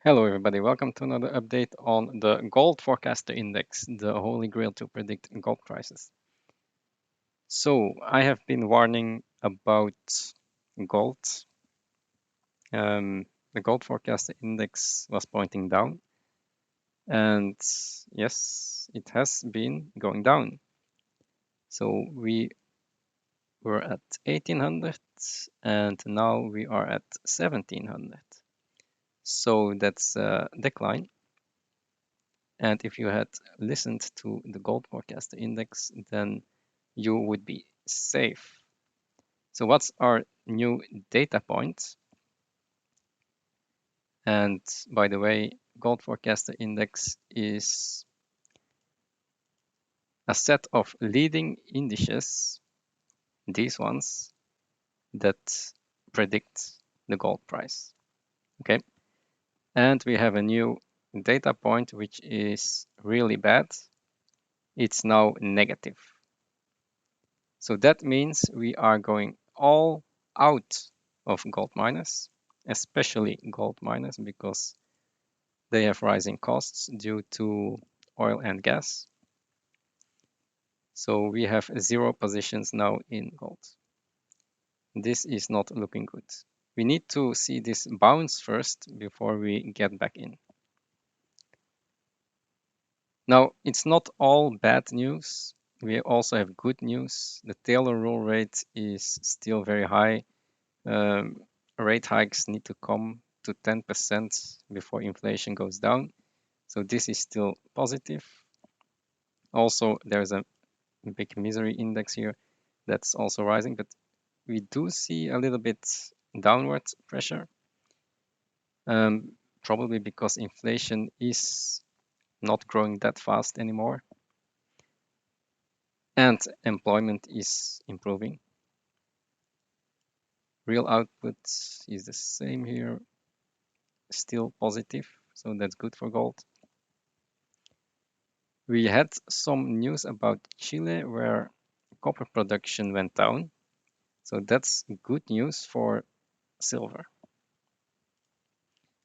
Hello everybody, welcome to another update on the Gold Forecaster Index, the holy grail to predict gold prices. So I have been warning about gold. The Gold Forecaster Index was pointing down, and yes, it has been going down. So we were at 1800 and now we are at 1700. So that's a decline. And if you had listened to the gold forecaster index, then you would be safe. So what's our new data point? And by the way, gold forecaster index is a set of leading indices, these ones, that predict the gold price. Okay. And we have a new data point, which is really bad. It's now negative. So that means we are going all out of gold miners, especially gold miners, because they have rising costs due to oil and gas. So we have 0 positions now in gold. This is not looking good. We need to see this bounce first before we get back in. Now, it's not all bad news. We also have good news. The Taylor rule rate is still very high. Rate hikes need to come to 10% before inflation goes down. So this is still positive. Also, there's a big misery index here that's also rising, but we do see a little bit downward pressure, probably because inflation is not growing that fast anymore and employment is improving. Real output is the same here, still positive, so that's good for gold. We had some news about Chile where copper production went down. So that's good news for silver.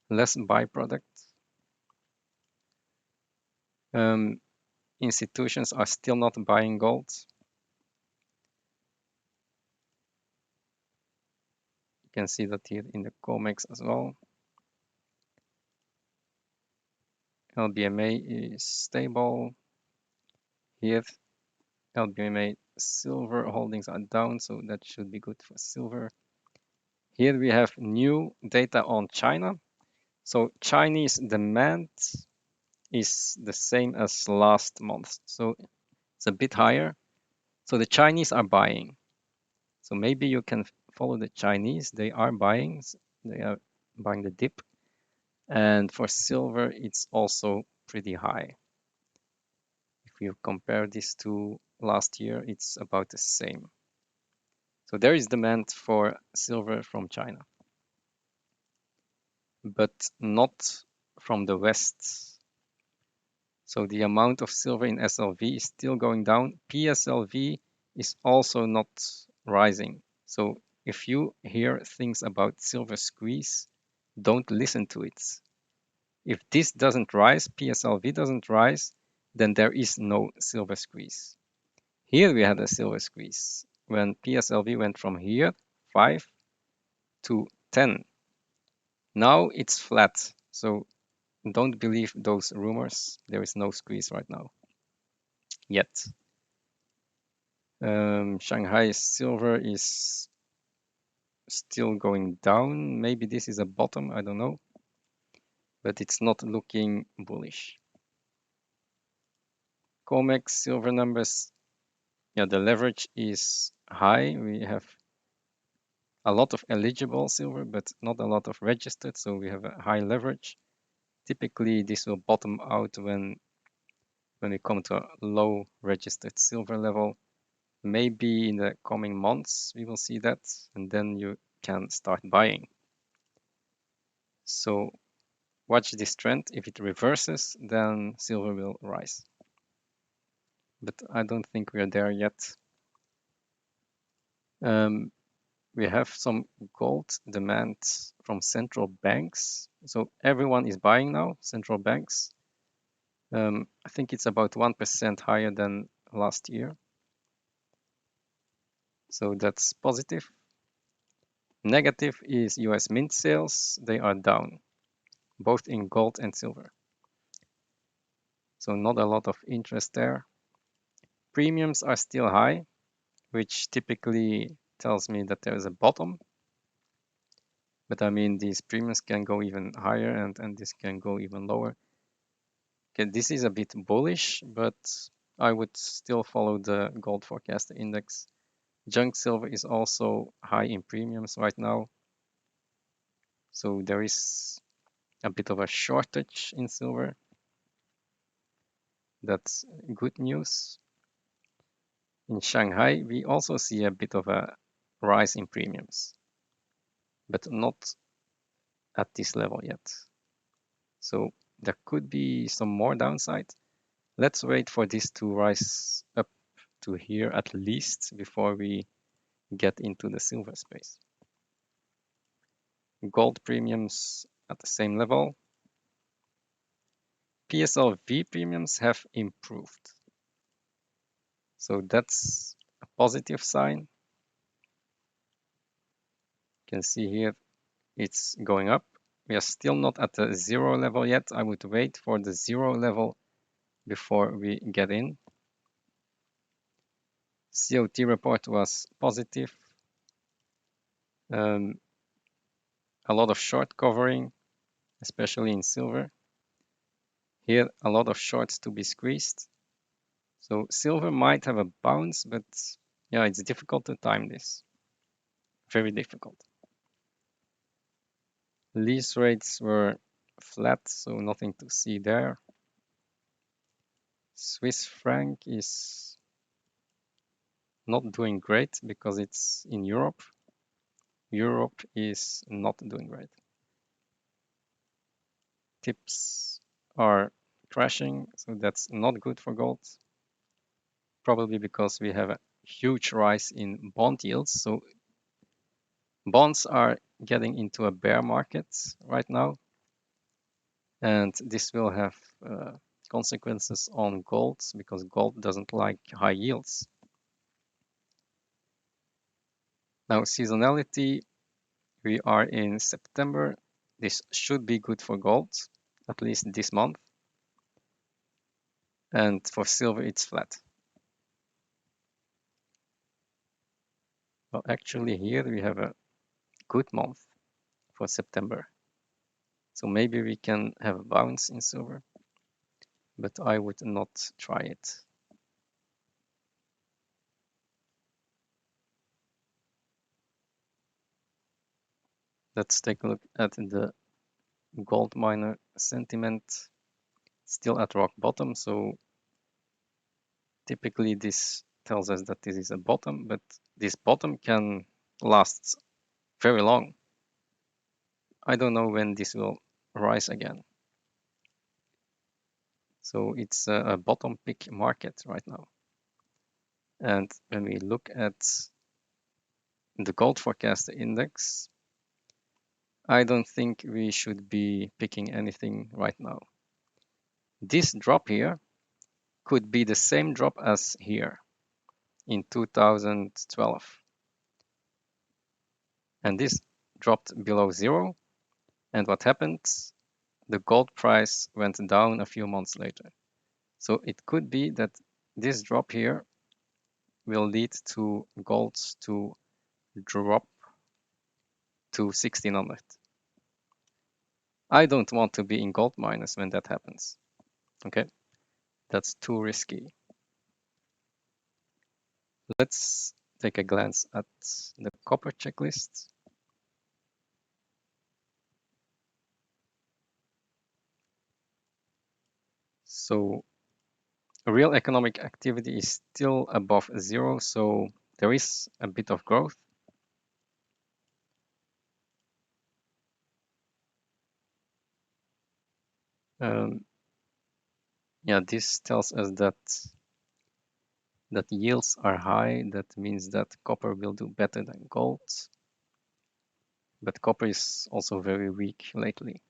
Less byproduct. Institutions are still not buying gold. You can see that here in the COMEX as well. LBMA is stable. Here, LBMA silver holdings are down, so that should be good for silver. Here we have new data on China. So Chinese demand is the same as last month. So it's a bit higher. So the Chinese are buying. So maybe you can follow the Chinese. They are buying. They are buying the dip. And for silver, it's also pretty high. If you compare this to last year, it's about the same. So there is demand for silver from China, but not from the West. So the amount of silver in SLV is still going down. PSLV is also not rising. So if you hear things about silver squeeze, don't listen to it. If this doesn't rise, PSLV doesn't rise, then there is no silver squeeze. Here we had a silver squeeze when PSLV went from here, 5 to 10. Now it's flat. So don't believe those rumors. There is no squeeze right now yet. Shanghai silver is still going down. Maybe this is a bottom, I don't know, but it's not looking bullish. COMEX silver numbers, yeah, the leverage is high. We have a lot of eligible silver, but not a lot of registered, so we have a high leverage. Typically, this will bottom out when we come to a low registered silver level. Maybe in the coming months, we will see that, and then you can start buying. So watch this trend. If it reverses, then silver will rise. But I don't think we are there yet. We have some gold demand from central banks. So everyone is buying now, central banks. I think it's about 1% higher than last year. So that's positive. Negative is US mint sales. They are down, both in gold and silver. So not a lot of interest there. Premiums are still high, which typically tells me that there is a bottom. But I mean, these premiums can go even higher and this can go even lower. Okay, this is a bit bullish, but I would still follow the gold forecast index. Junk silver is also high in premiums right now. So there is a bit of a shortage in silver. That's good news. In Shanghai, we also see a bit of a rise in premiums, but not at this level yet. So there could be some more downside. Let's wait for this to rise up to here at least before we get into the silver space. Gold premiums at the same level. PSLV premiums have improved. So that's a positive sign. You can see here it's going up. We are still not at the zero level yet. I would wait for the zero level before we get in. COT report was positive. A lot of short covering, especially in silver. Here, a lot of shorts to be squeezed. So silver might have a bounce, but yeah, it's difficult to time this. Very difficult. Lease rates were flat, so nothing to see there. Swiss franc is not doing great because it's in Europe. Europe is not doing great. Tips are crashing, so that's not good for gold. Probably because we have a huge rise in bond yields. So bonds are getting into a bear market right now. And this will have consequences on gold because gold doesn't like high yields. Now, seasonality, we are in September. This should be good for gold, at least this month. And for silver, it's flat. Well, actually here we have a good month for September. So maybe we can have a bounce in silver, but I would not try it. Let's take a look at the gold miner sentiment. Still at rock bottom, so typically this tells us that this is a bottom, but this bottom can last very long. I don't know when this will rise again. So it's a bottom pick market right now. And when we look at the gold forecast index, I don't think we should be picking anything right now. This drop here could be the same drop as here in 2012. And this dropped below zero. And what happened? The gold price went down a few months later. So it could be that this drop here will lead to gold to drop to 1600. I don't want to be in gold miners when that happens. Okay, that's too risky. Let's take a glance at the copper checklist. So real economic activity is still above zero, so there is a bit of growth. Yeah, this tells us that yields are high. That means that copper will do better than gold. but copper is also very weak lately.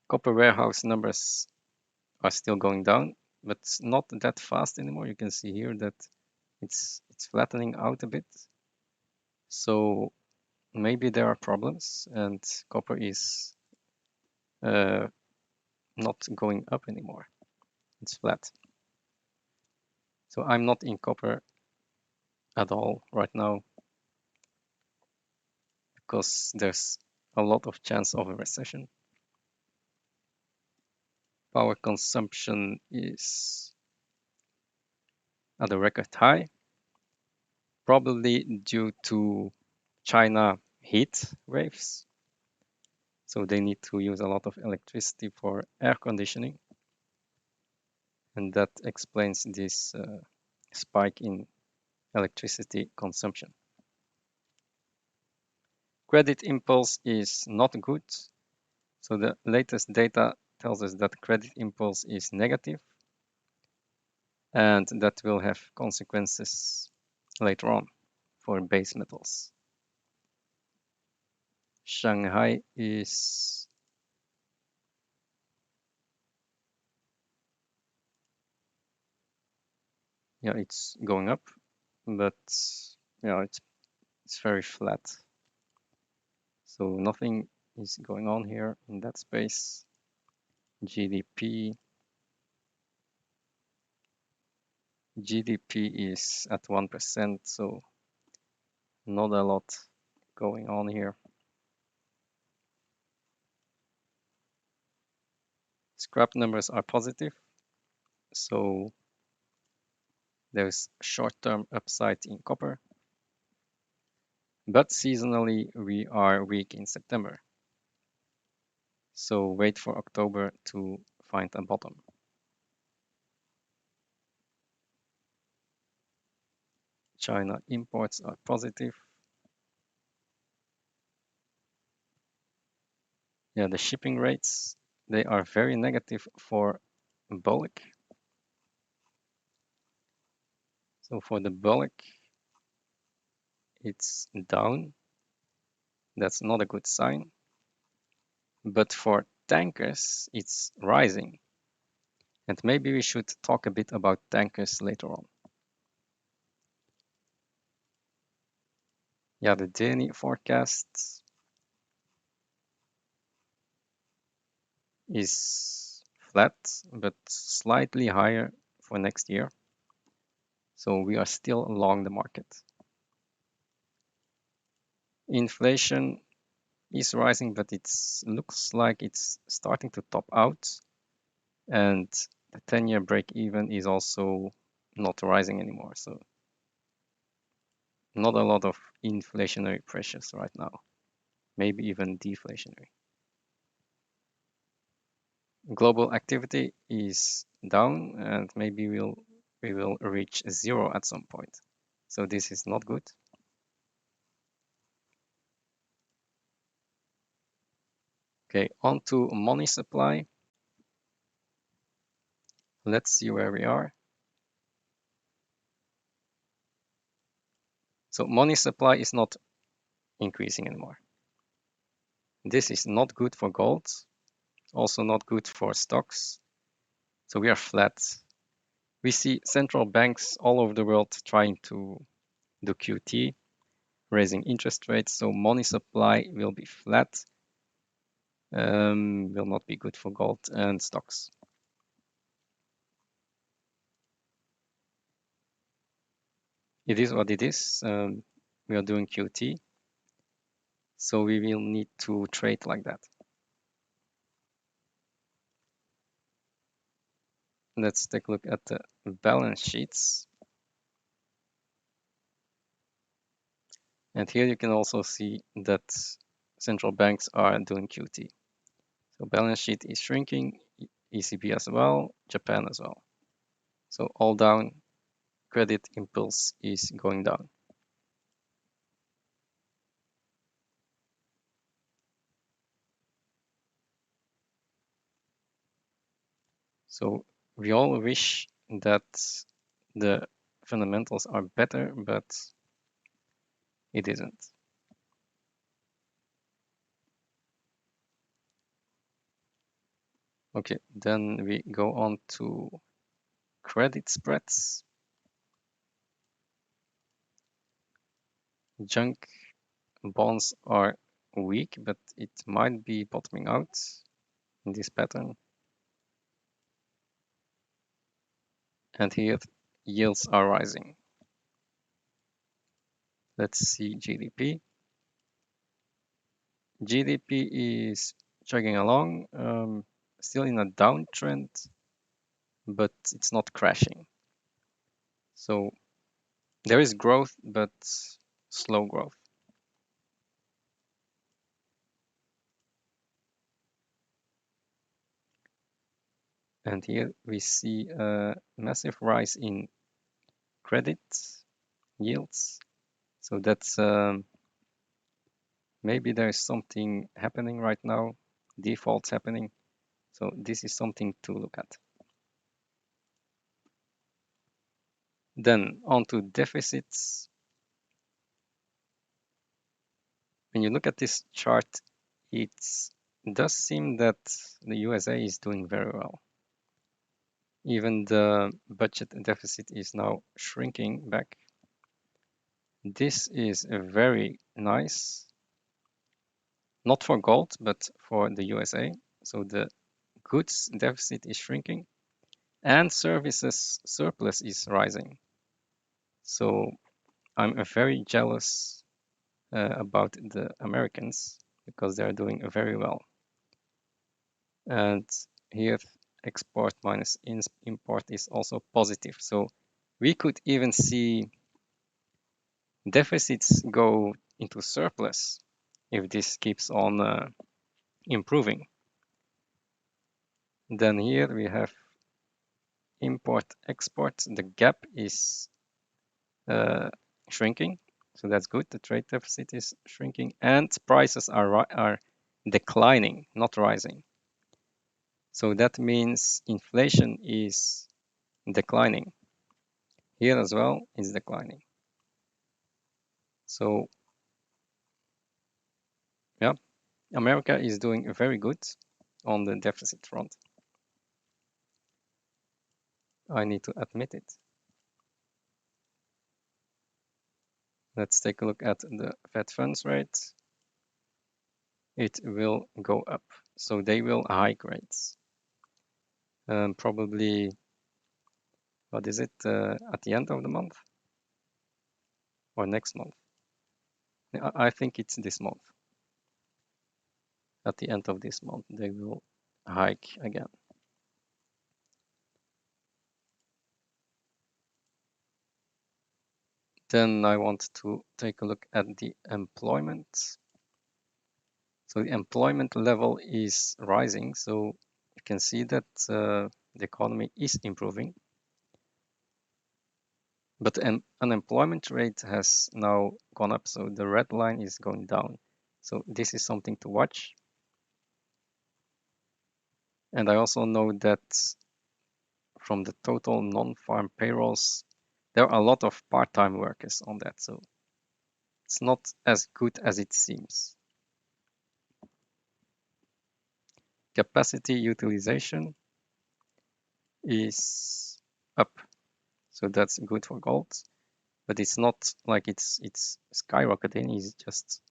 Copper warehouse numbers are still going down, but not that fast anymore. You can see here that it's flattening out a bit. So maybe there are problems and copper is not going up anymore. It's flat. So I'm not in copper at all right now because there's a lot of chance of a recession. Power consumption is at a record high, probably due to China heat waves. So they need to use a lot of electricity for air conditioning. And that explains this spike in electricity consumption. Credit impulse is not good. So the latest data tells us that credit impulse is negative, and that will have consequences later on for base metals. Shanghai is it's going up, but it's very flat. So nothing is going on here in that space. GDP is at 1%, so not a lot going on here. Scrap numbers are positive, so there's short-term upside in copper, but seasonally we are weak in September. So wait for October to find a bottom. China imports are positive. Yeah, the shipping rates, they are very negative for bulk. So for the bulk, it's down. That's not a good sign. But for tankers, it's rising. And maybe we should talk a bit about tankers later on. Yeah, the daily forecast is flat, but slightly higher for next year. So we are still along the market. Inflation is rising, but it looks like it's starting to top out. And the 10-year break even is also not rising anymore. So not a lot of inflationary pressures right now, maybe even deflationary. Global activity is down and maybe we will reach zero at some point. So this is not good. Okay, on to money supply. Let's see where we are. So money supply is not increasing anymore. This is not good for gold, also not good for stocks. So we are flat. We see central banks all over the world trying to do QT, raising interest rates. So money supply will be flat, will not be good for gold and stocks. It is what it is. We are doing QT, so we will need to trade like that. Let's take a look at the balance sheets. And here you can also see that central banks are doing QT. So balance sheet is shrinking, ECB as well, Japan as well. So all down, credit impulse is going down. So we all wish that the fundamentals are better, but it isn't. Okay, then we go on to credit spreads. Junk bonds are weak, but it might be bottoming out in this pattern. And here yields are rising. Let's see GDP. GDP is chugging along, still in a downtrend, but it's not crashing. So there is growth, but slow growth. And here we see a massive rise in credit yields. So that's maybe there's something happening right now, defaults happening. So this is something to look at. Then on to deficits. When you look at this chart, it does seem that the USA is doing very well. Even the budget deficit is now shrinking back. This is very nice, not for gold, but for the USA. So the goods deficit is shrinking and services surplus is rising. So I'm very jealous about the Americans because they are doing very well. And here export minus import is also positive. So we could even see deficits go into surplus if this keeps on improving. Then here we have import export. The gap is shrinking, so that's good. The trade deficit is shrinking and prices are declining, not rising. So that means inflation is declining. Here as well is declining. So yeah, America is doing very good on the deficit front. I need to admit it. Let's take a look at the Fed funds rate. It will go up. So they will hike rates. Probably, what is it, at the end of the month or next month? I think it's this month. At the end of this month, they will hike again. Then I want to take a look at the employment. So the employment level is rising. So you can see that the economy is improving. But the unemployment rate has now gone up. So the red line is going down. So this is something to watch. And I also know that from the total non-farm payrolls, there are a lot of part-time workers on that. So it's not as good as it seems. Capacity utilization is up. So that's good for gold. But it's not like it's skyrocketing, it's just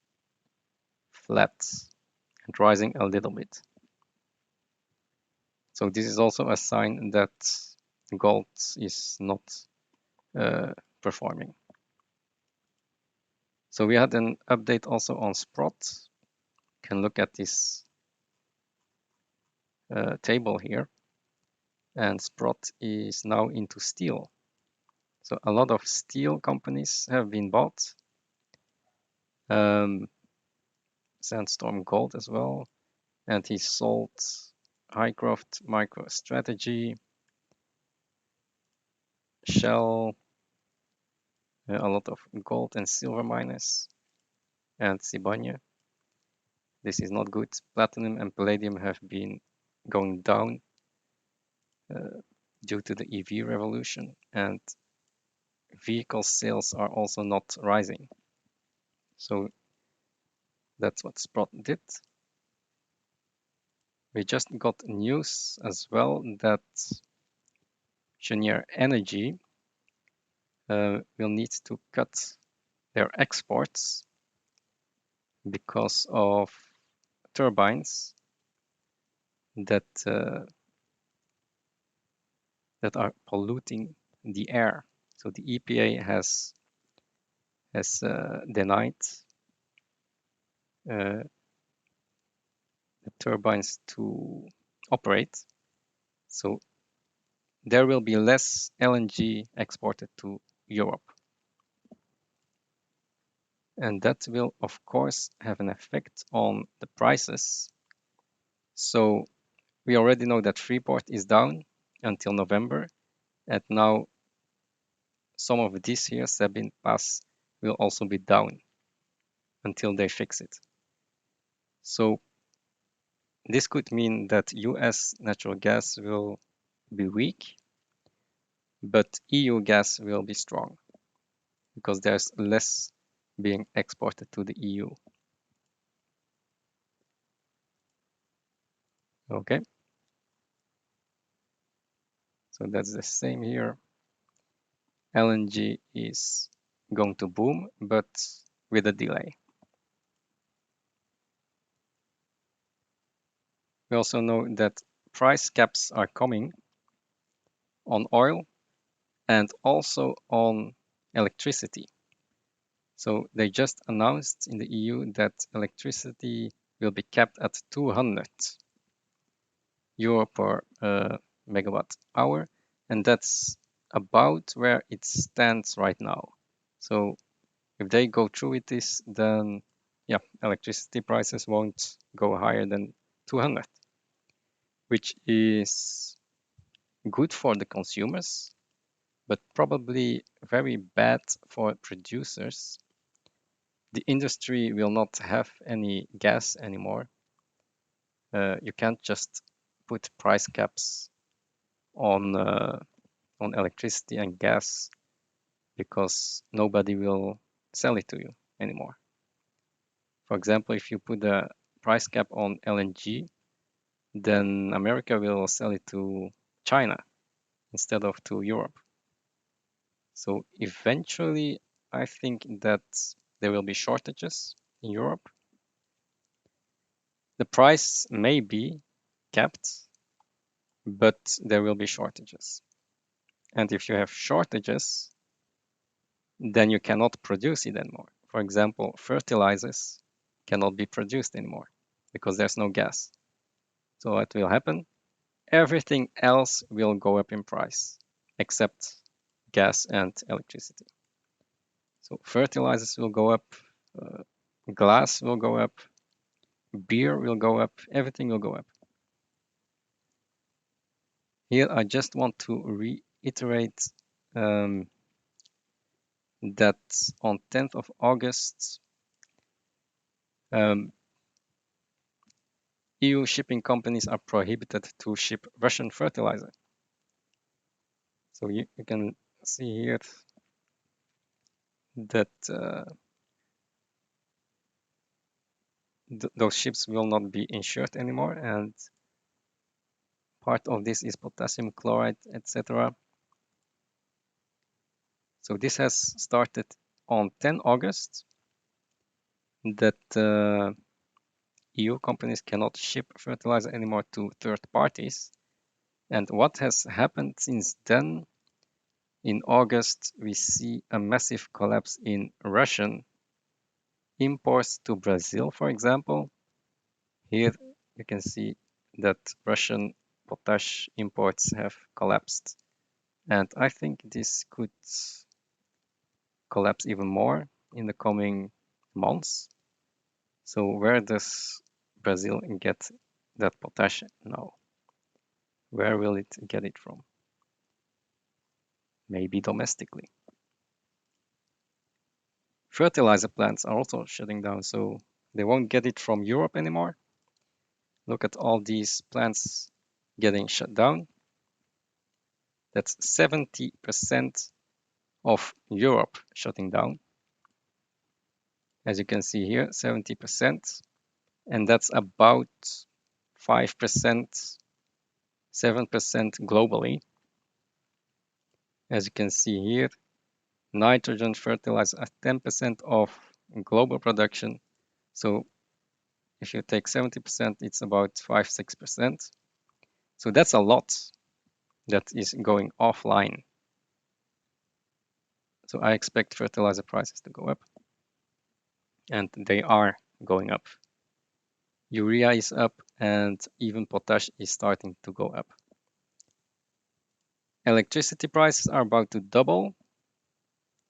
flat and rising a little bit. So this is also a sign that gold is not performing. So we had an update also on Sprott. You can look at this table here. And Sprott is now into steel. So a lot of steel companies have been bought. Sandstorm Gold as well. And he sold Highcroft, MicroStrategy, Shell, a lot of gold and silver miners, and Sibanye. This is not good. Platinum and palladium have been going down due to the EV revolution, and vehicle sales are also not rising. So that's what Sprott did. We just got news as well that Cheniere Energy will need to cut their exports because of turbines that are polluting the air. So the EPA has denied the turbines to operate. So there will be less LNG exported to Europe. And that will, of course, have an effect on the prices. So we already know that Freeport is down until November. And now some of this here, Sabine Pass, will also be down until they fix it. So this could mean that US natural gas will be weak, but EU gas will be strong because there's less being exported to the EU. Okay, so that's the same here. LNG is going to boom, but with a delay. We also know that price caps are coming on oil and also on electricity. So they just announced in the EU that electricity will be capped at 200 euro per megawatt hour, and that's about where it stands right now. So if they go through with this, then yeah, electricity prices won't go higher than 200, which is good for the consumers, but probably very bad for producers. The industry will not have any gas anymore. You can't just put price caps on electricity and gas because nobody will sell it to you anymore. For example, if you put a price cap on LNG, then America will sell it to China instead of to Europe. So eventually, I think that there will be shortages in Europe. The price may be capped, but there will be shortages. And if you have shortages, then you cannot produce it anymore. For example, fertilizers cannot be produced anymore because there's no gas. So what will happen? Everything else will go up in price except gas and electricity. So fertilizers will go up, glass will go up, beer will go up, everything will go up. Here I just want to reiterate that on 10th of August, EU shipping companies are prohibited to ship Russian fertilizer. So you can see here that those ships will not be insured anymore, and part of this is potassium chloride, etc. So this has started on 10 August that EU companies cannot ship fertilizer anymore to third parties. And what has happened since then? In August, we see a massive collapse in Russian imports to Brazil, for example. Here you can see that Russian potash imports have collapsed. And I think this could collapse even more in the coming months. So where does Brazil get that potash now? Where will it get it from? Maybe domestically. Fertilizer plants are also shutting down, so they won't get it from Europe anymore. Look at all these plants getting shut down. That's 70% of Europe shutting down. As you can see here, 70%, and that's about 5%, 7% globally. As you can see here, nitrogen fertilizer at 10% of global production. So if you take 70%, it's about 5, 6%. So that's a lot that is going offline. So I expect fertilizer prices to go up, and they are going up. Urea is up, and even potash is starting to go up. Electricity prices are about to double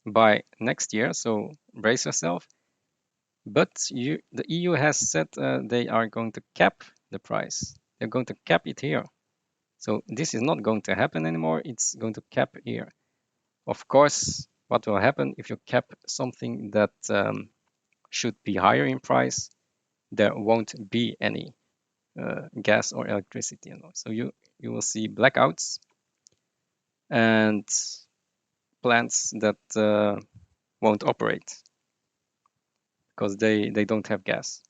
by next year, so brace yourself. But the EU has said they are going to cap the price. They're going to cap it here. So this is not going to happen anymore. It's going to cap here. Of course, what will happen if you cap something that should be higher in price? There won't be any gas or electricity anymore. So you will see blackouts and plants that won't operate because they don't have gas.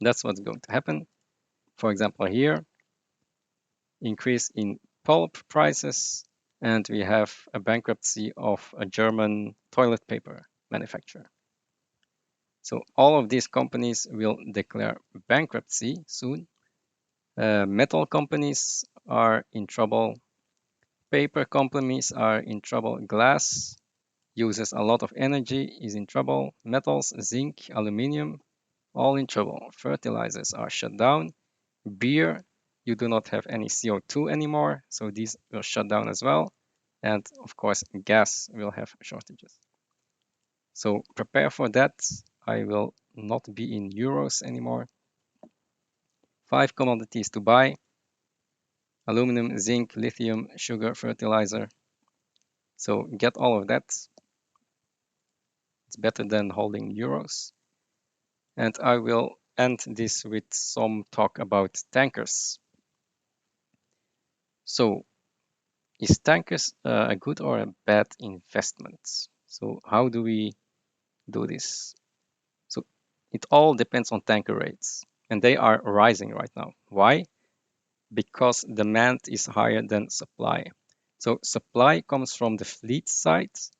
That's what's going to happen. For example, here, increase in pulp prices, and we have a bankruptcy of a German toilet paper manufacturer. So all of these companies will declare bankruptcy soon. Metal companies are in trouble. Paper companies are in trouble. Glass uses a lot of energy, is in trouble. Metals, zinc, aluminium, all in trouble. Fertilizers are shut down. Beer, you do not have any CO2 anymore, so these will shut down as well. And of course, gas will have shortages. So prepare for that. I will not be in euros anymore. 5 commodities to buy: aluminum, zinc, lithium, sugar, fertilizer. So get all of that. It's better than holding euros. And I will end this with some talk about tankers. So is tankers a good or a bad investment? So how do we do this? So it all depends on tanker rates, and they are rising right now. Why? Because demand is higher than supply. So supply comes from the fleet size,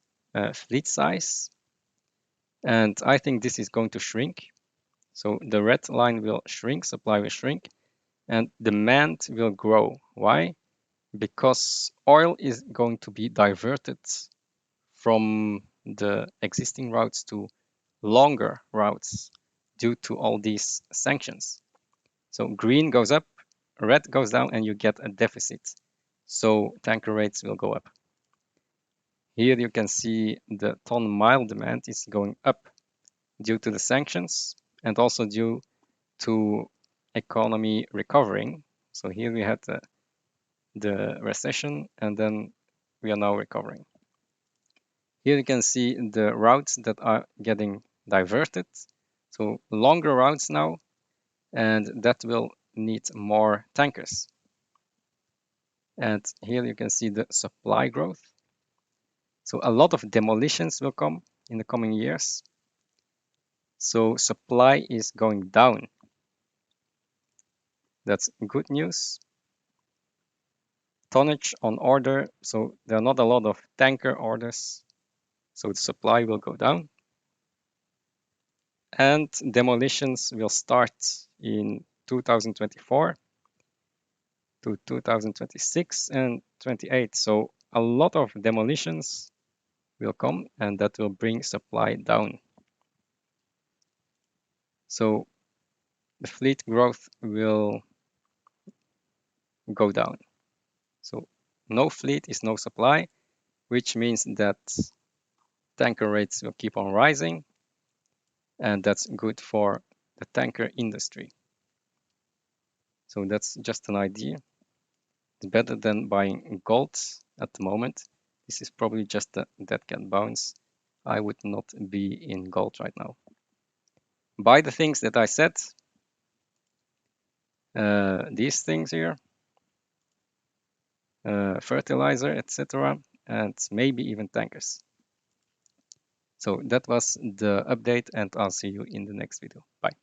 and I think this is going to shrink. So the red line will shrink, supply will shrink, and demand will grow. Why? Because oil is going to be diverted from the existing routes to longer routes due to all these sanctions. So green goes up, red goes down, and you get a deficit. So tanker rates will go up. Here you can see the ton-mile demand is going up due to the sanctions and also due to economy recovering. So here we had the recession, and then we are now recovering. Here you can see the routes that are getting diverted. So longer routes now, and that will need more tankers. And here you can see the supply growth. So a lot of demolitions will come in the coming years. So supply is going down. That's good news. Tonnage on order. So there are not a lot of tanker orders. So the supply will go down. And demolitions will start in 2024 to 2026 and 28. So a lot of demolitions will come, and that will bring supply down. So the fleet growth will go down. So no fleet is no supply, which means that tanker rates will keep on rising, and that's good for the tanker industry. So that's just an idea. It's better than buying gold at the moment. This is probably just a dead cat bounce. I would not be in gold right now. Buy the things that I said. These things here, fertilizer, etc., and maybe even tankers. So that was the update, and I'll see you in the next video. Bye.